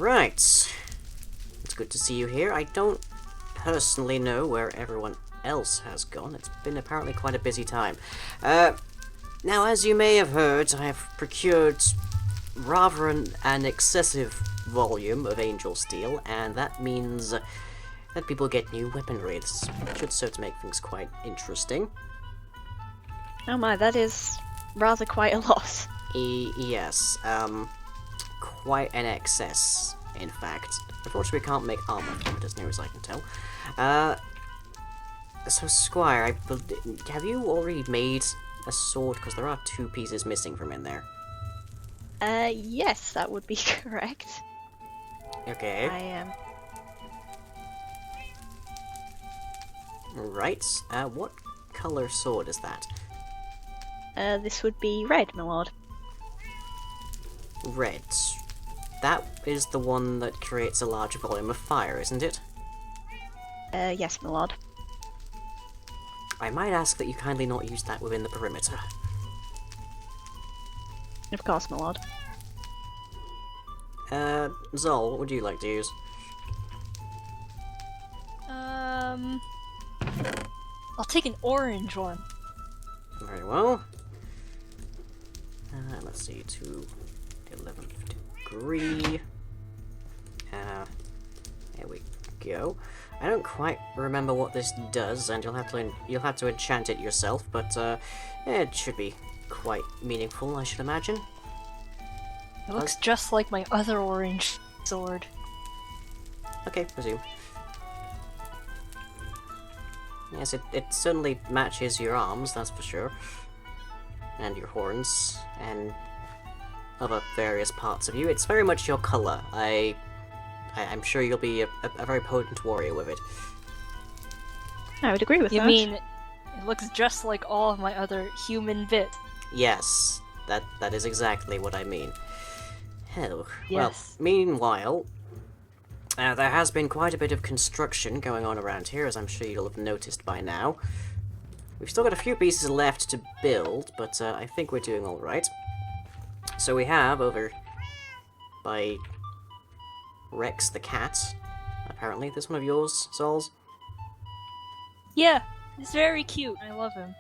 Right. It's good to see you here. I don't personally know where everyone else has gone. It's been apparently quite a busy time. Now, as you may have heard, I have procured rather an excessive volume of angel steel, and that means that people get new weaponry. This should serve to make things quite interesting. Oh my, that is rather quite a lot. Yes, quite an excess, in fact. Unfortunately, we can't make armor from it, as near as I can tell. So, Squire, have you already made a sword? Because there are 2 pieces missing from in there. Yes, that would be correct. Okay. I am. Right. What color sword is that? This would be red, my lord. Red. That is the one that creates a large volume of fire, isn't it? Yes, my lord. I might ask that you kindly not use that within the perimeter. Of course, my lord. Zol, what would you like to use? I'll take an orange one. Very well. Let's see, to the 11th degree. There we go. I don't quite remember what this does, and you'll have to enchant it yourself. But it should be quite meaningful, I should imagine. It looks just like my other orange sword. Okay, resume. Yes, it certainly matches your arms, that's for sure. And your horns, and other various parts of you. It's very much your colour. I'm sure you'll be a very potent warrior with it. I would agree with You that. mean it looks just like all of my other human bits? Yes, that is exactly what I mean. Hell, Yes. well, meanwhile, there has been quite a bit of construction going on around here, as I'm sure you'll have noticed by now. We've still got a few pieces left to build, but I think we're doing alright. So we have, over by Rex the cat, apparently. This one of yours, Souls? Yeah, he's very cute. I love him.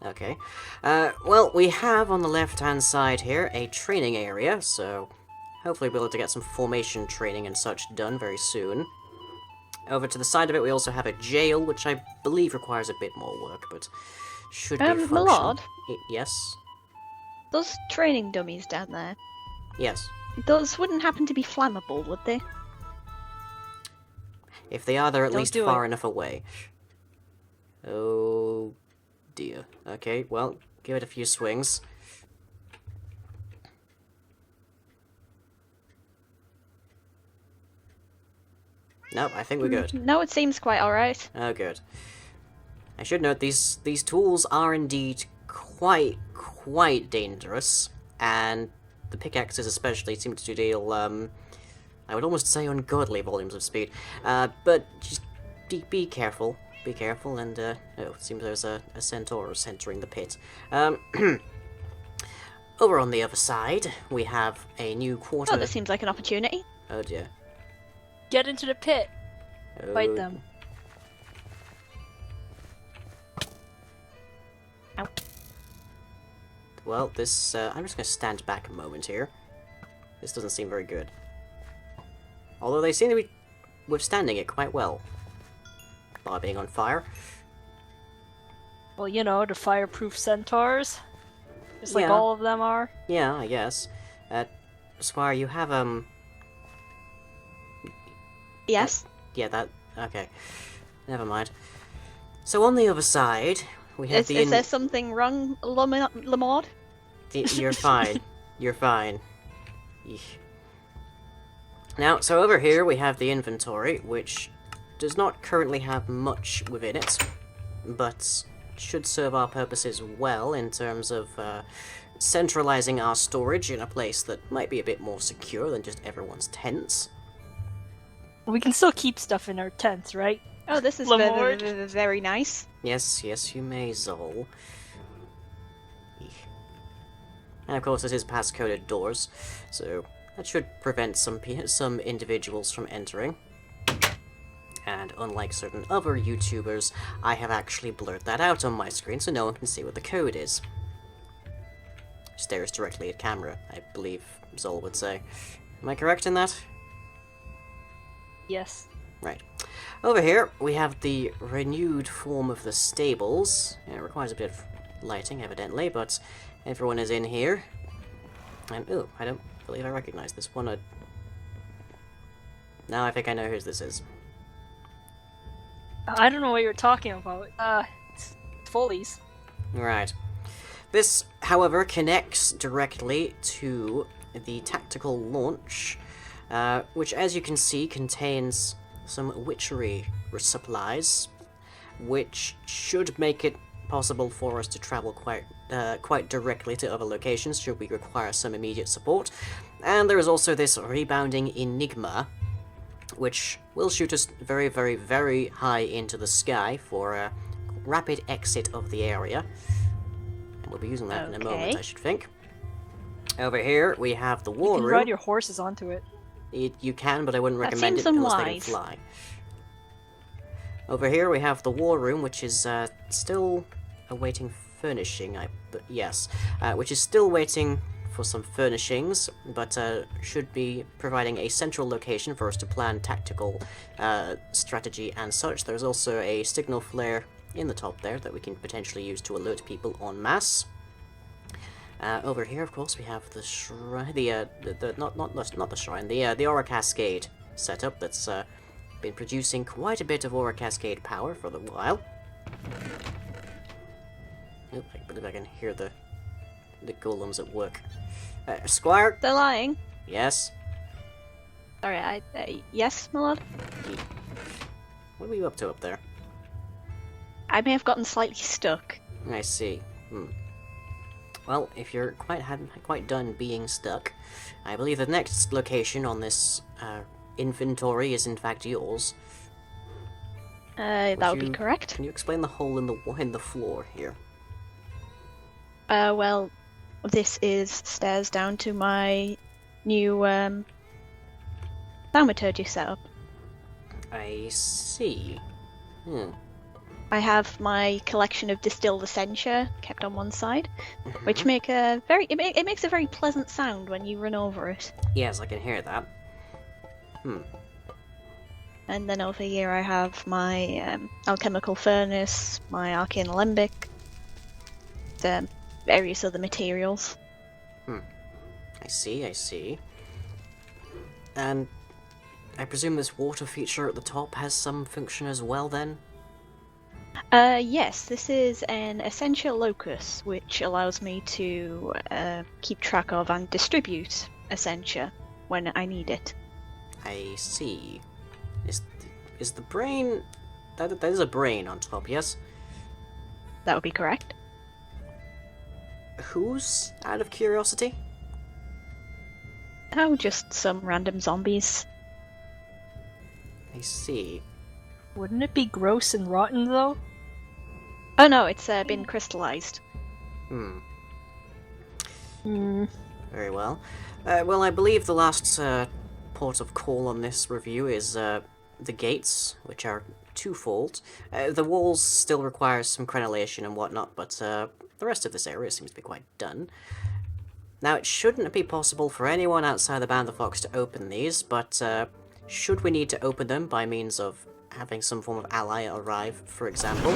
Okay. Well, we have on the left-hand side here a training area, so hopefully we'll be able to get some formation training and such done very soon. Over to the side of it, we also have a jail, which I believe requires a bit more work, but should be my functional. lord? Yes? Those training dummies down there, Yes. those wouldn't happen to be flammable, would they? If they are, they're at Don't least do far it. enough away. Oh dear. Okay, well, give it a few swings. Nope, I think we're good. No, it seems quite alright. Oh, good. I should note these tools are indeed quite dangerous, and the pickaxes especially seem to deal, I would almost say ungodly volumes of speed. But just be careful. Be careful, and, oh, it seems there's a centaur entering the pit. Over on the other side, we have a new quarter... Oh, this seems like an opportunity. Oh, dear. Get into the pit. Oh, Fight them. Ow. Well, this, I'm just gonna stand back a moment here. This doesn't seem very good. Although they seem to be withstanding it quite well. By being on fire. Well, you know, the fireproof centaurs. Just like Yeah. all of them are. Yeah, I guess. Squire, you have, Yes. yeah, that, okay. Never mind. So on the other side, we have Is there something wrong, Lamord? You're fine. You're fine. Eesh. Now, so over here we have the inventory, which does not currently have much within it, but should serve our purposes well in terms of centralizing our storage in a place that might be a bit more secure than just everyone's tents. We can still keep stuff in our tents, right? Oh, this is Lamord. very nice. Yes, yes, you may, Zol. Eesh. And of course, this is pass-coded doors, so That should prevent some individuals from entering. And unlike certain other YouTubers, I have actually blurred that out on my screen so no one can see what the code is. Stares directly at camera, I believe Zol would say. Am I correct in that? Yes. Right. Over here, we have the renewed form of the stables. It requires a bit of lighting, evidently, but everyone is in here. And, ooh, I don't believe I recognize this one. Now I think I know whose this is. I don't know what you're talking about. It's Foley's. Right. This, however, connects directly to the tactical launch, which, as you can see, contains some witchery supplies, which should make it possible for us to travel quite directly to other locations should we require some immediate support. And there is also this rebounding enigma, which will shoot us very, very, very high into the sky for a rapid exit of the area. And we'll be using that in a moment, I should think. Over here, we have the war room. You can ride your horses onto it. You can, but I wouldn't recommend it seems unless they can unwise. fly. Over here, we have the war room, which is still awaiting furnishing. Which is still waiting for some furnishings, but should be providing a central location for us to plan tactical strategy and such. There's also a signal flare in the top there that we can potentially use to alert people en masse. Over here, of course, we have the shrine, not the shrine, the aura cascade setup that's been producing quite a bit of aura cascade power for a while. Oop, I believe I can hear the golems at work. Squire? They're lying. Yes? Sorry, yes, my lord? What were you up to up there? I may have gotten slightly stuck. I see. Well, if you're quite done being stuck, I believe the next location on this inventory is in fact yours. That would be correct. Can you explain the hole in the floor here? Well, this is stairs down to my new thaumaturgy setup. I see. I have my collection of distilled essentia kept on one side, which make a it makes a very pleasant sound when you run over it. Yes, I can hear that. And then over here I have my alchemical furnace, my arcane alembic, various other materials. I see. And I presume this water feature at the top has some function as well, then? Yes, this is an essential locus, which allows me to keep track of and distribute essentia when I need it. I see. Is the brain... That is a brain on top, yes? That would be correct. Whose, out of curiosity? Oh, just some random zombies. I see. Wouldn't it be gross and rotten, though? Oh no, it's been crystallized. Very well. Well, I believe the last port of call on this review is the gates, which are twofold. The walls still require some crenellation and whatnot, but the rest of this area seems to be quite done. Now, it shouldn't be possible for anyone outside the Band of Fox to open these, but should we need to open them by means of having some form of ally arrive, for example,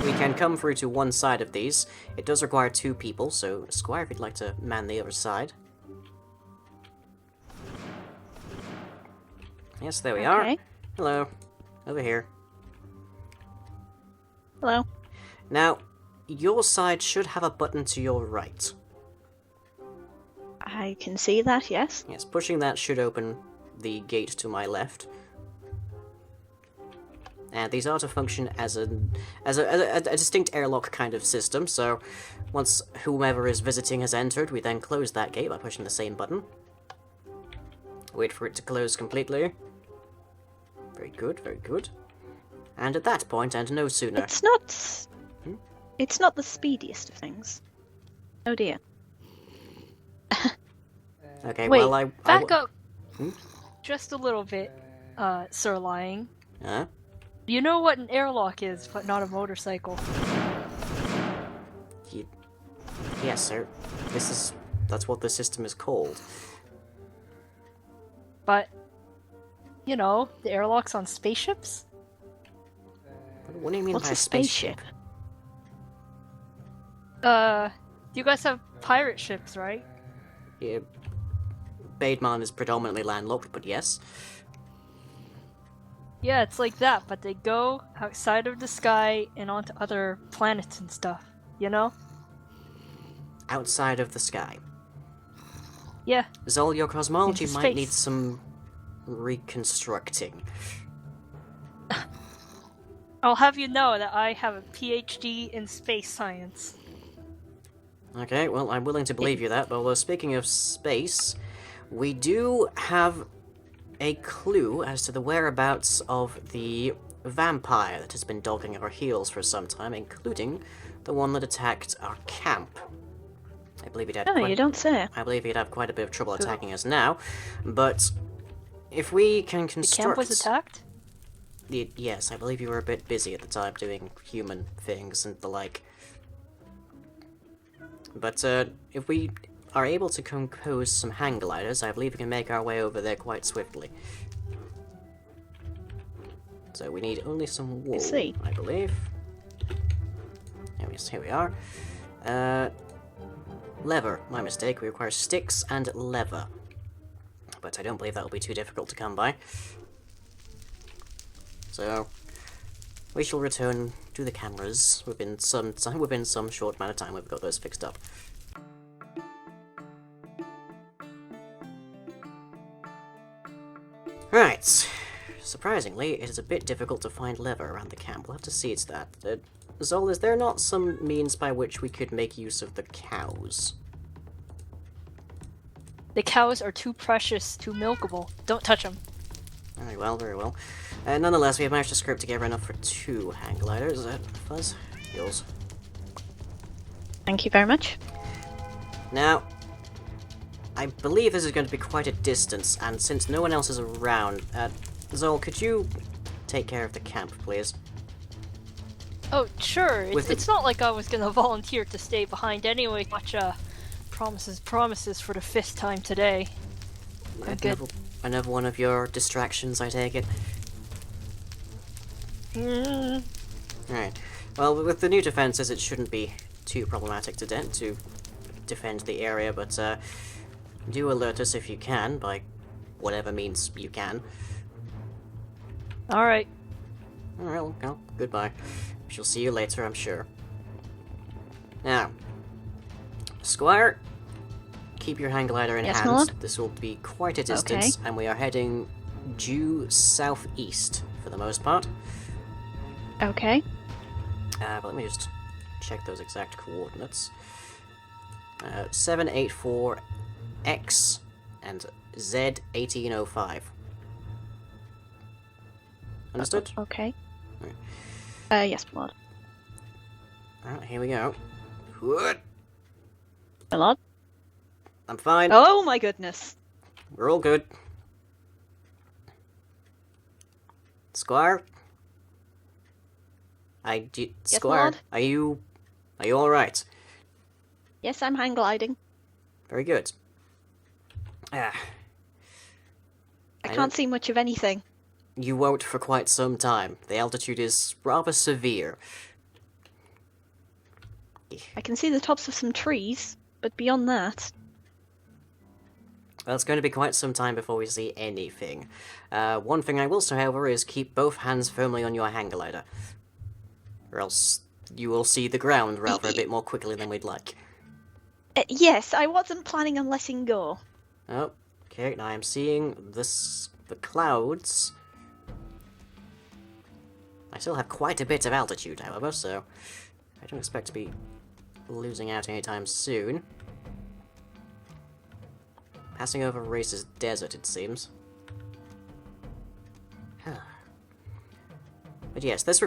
we can come through to one side of these. It does require 2 people, so Squire, if you'd like to man the other side. Yes, there we are. Hello. Over here. Hello. Now, your side should have a button to your right. I can see that, yes. Yes, pushing that should open the gate to my left. And these are to function as a distinct airlock kind of system, so once whomever is visiting has entered, we then close that gate by pushing the same button. Wait for it to close completely. Very good, very good. And at that point, and no sooner... It's not the speediest of things. Oh dear. Okay, Wait, well, Back up Hmm? just a little bit, Sir Lying. Huh? You know what an airlock is, but not a motorcycle. You... Yes, sir. That's what the system is called. But, you know, the airlocks on spaceships? What do you mean What's by a spaceship? You guys have pirate ships, right? Yeah, Bademan is predominantly landlocked, but yes. Yeah, it's like that, but they go outside of the sky and onto other planets and stuff, you know? Outside of the sky. Yeah. Zol, your cosmology Into might need space. some reconstructing. I'll have you know that I have a PhD in space science. Okay, well, I'm willing to believe you that, but although speaking of space, we do have a clue as to the whereabouts of the vampire that has been dogging our heels for some time, including the one that attacked our camp. I believe he'd had No, you don't say. I believe he'd have quite a bit of trouble attacking us now, but if we can The construct... camp was attacked? Yes, I believe you were a bit busy at the time doing human things and the like. But if we are able to compose some hang gliders, I believe we can make our way over there quite swiftly. So we need only some wool, see. I believe. Here we are. Leather, my mistake. We require sticks and leather. But I don't believe that will be too difficult to come by. So we shall return to the cameras within some short amount of time. We've got those fixed up. Right. Surprisingly, it is a bit difficult to find leather around the camp. We'll have to see to that. Zol, is there not some means by which we could make use of the cows? The cows are too precious, too milkable. Don't touch them. Very well, very well. Nonetheless, we have managed to scrape together enough for 2 hang gliders. Fuzz? Yours. Thank you very much. Now, I believe this is going to be quite a distance, and since no one else is around, Zol, could you take care of the camp, please? Oh, sure. With It's not like I was gonna volunteer to stay behind anyway. Much, promises for the 5th time today. I'm good. Another one of your distractions, I take it? Right. Well, with the new defenses, it shouldn't be too problematic to defend the area, but do alert us if you can, by whatever means you can. Alright. Alright, well, goodbye. We shall see you later, I'm sure. Now, Squire, keep your hang glider in Yes, hand. my lord. This will be quite a distance, and we are heading due southeast for the most part. Okay. But let me just check those exact coordinates. 784X and Z1805. Understood? Okay. Right. Yes, my lord. Alright, here we go. What? My lord. I'm fine. Oh my goodness. We're all good. Squire? Squire, lord? are you alright? Yes, I'm hang gliding. Very good. I can't see much of anything. You won't for quite some time. The altitude is rather severe. I can see the tops of some trees, but beyond that... Well, it's going to be quite some time before we see anything. One thing I will say, however, is keep both hands firmly on your hang glider. Or else you will see the ground rather a bit more quickly than we'd like. Yes, I wasn't planning on letting go. Oh, okay, now I'm seeing the clouds. I still have quite a bit of altitude, however, so I don't expect to be losing out anytime soon. Passing over Race's desert, it seems. But yes, this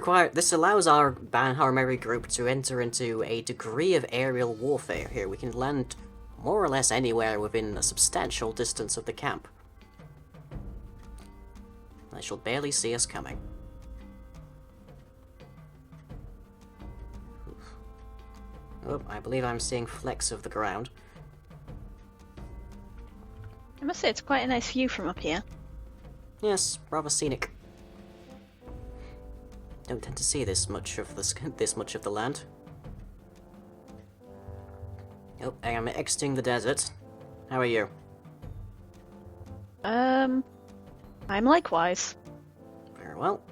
allows our merry group to enter into a degree of aerial warfare here. We can land more or less anywhere within a substantial distance of the camp. They shall barely see us coming. Oh, I believe I'm seeing flecks of the ground. I must say it's quite a nice view from up here. Yes, rather scenic. Don't tend to see this much of the land. Oh, I am exiting the desert. How are you? I'm likewise. Very well.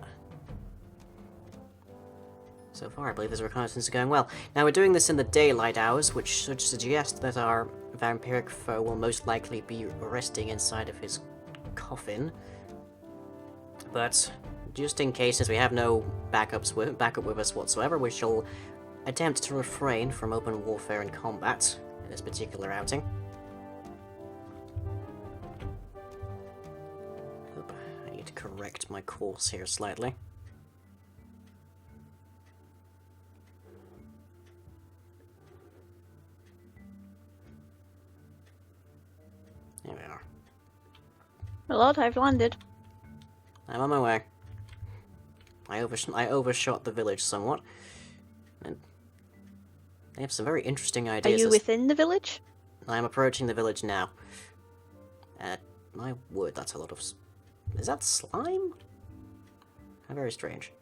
So far, I believe this reconnaissance is going well. Now, we're doing this in the daylight hours, which should suggest that our vampiric foe will most likely be resting inside of his coffin. But just in case, as we have no backup with us whatsoever, we shall attempt to refrain from open warfare and combat in this particular outing. Oop, I need to correct my course here slightly. There we are. My lord, I've landed. I'm on my way. I overshot the village somewhat. And they have some very interesting Are ideas. you within the village? I'm approaching the village now. My word, that's a lot of... Is that slime? How very strange.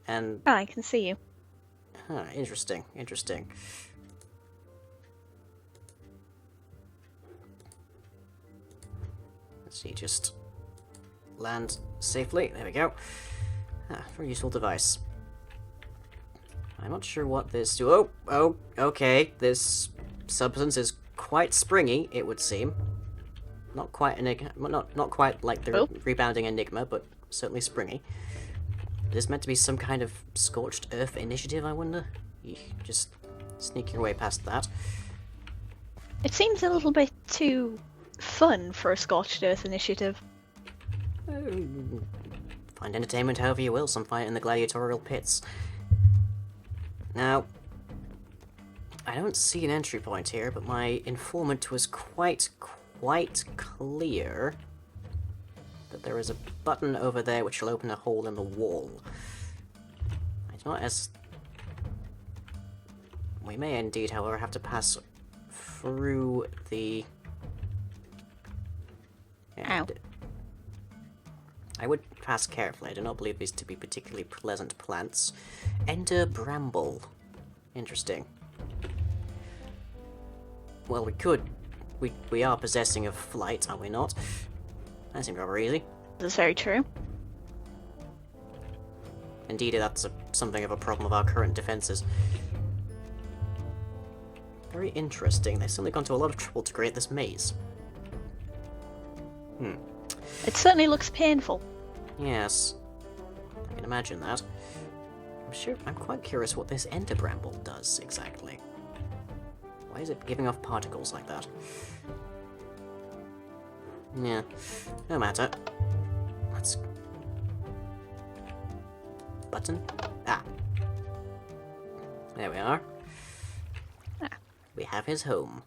And... Ah, I can see you. Huh, interesting. Let's see, just land safely. There we go. Ah, very useful device. I'm not sure what this... Oh, okay. This substance is quite springy, it would seem. Not quite not quite like the rebounding enigma, but certainly springy. Is this meant to be some kind of scorched earth initiative, I wonder? Just sneak your way past that. It seems a little bit too fun for a Scorched Earth initiative. Find entertainment however you will, some fight in the gladiatorial pits. Now, I don't see an entry point here, but my informant was quite clear that there is a button over there which will open a hole in the wall. It's not as... We may indeed, however, have to pass through the... Ow. I would pass carefully. I do not believe these to be particularly pleasant plants. Enter bramble. Interesting. Well, we could... We are possessing of flight, are we not? That seems rather easy. That's very true. Indeed, that's something of a problem of our current defenses. Very interesting. They've certainly gone to a lot of trouble to create this maze. It certainly looks painful. Yes. I can imagine that. I'm quite curious what this ender bramble does, exactly. Why is it giving off particles like that? Yeah, no matter. Let's... Button? Ah. There we are. Ah. We have his home.